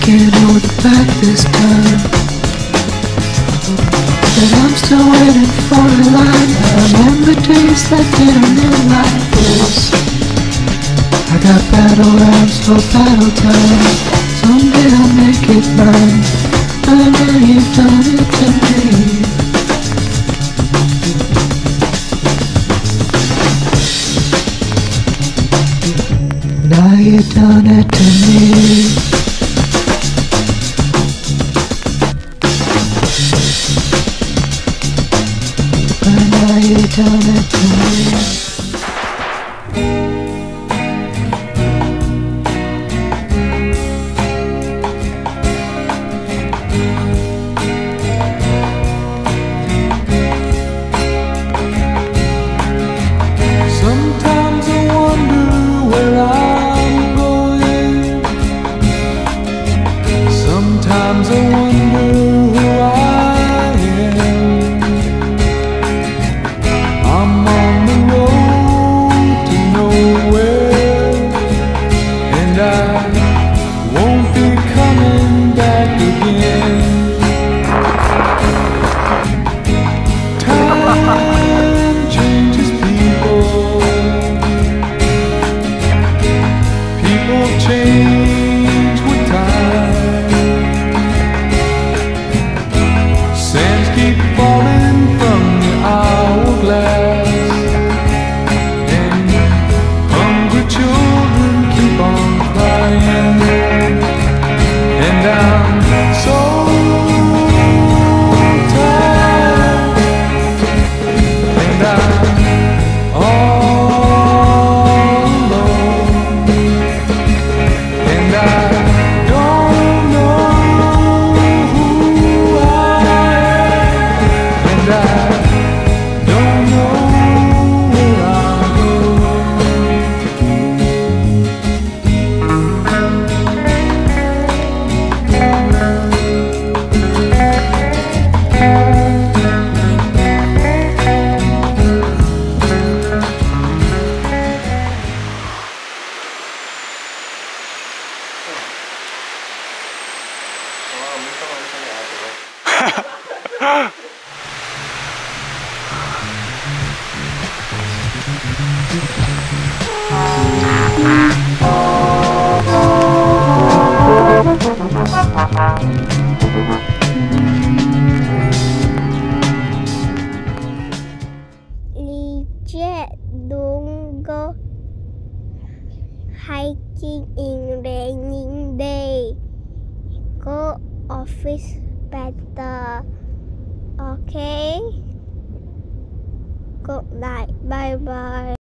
can't hold it back this time. But I'm still waiting for a line. I remember days that didn't end like this. I got battle rhymes for battle time. Someday I'll make it mine. I know you've done it to me. Now you've done it to me. Now you've done it to me. Sometimes I wonder where I'm going. Sometimes I wonder who I am. I'm on the road to nowhere, and I won't be coming back again. Time changes people. People change with time. Sands keep falling from the hourglass, and hungry children keep on crying. And I'm so tired, and I'm all alone, and I don't know who I am, and I don't know where I'm Legit, don't go hiking in raining day. Go office better. Okay? Good night. Bye bye.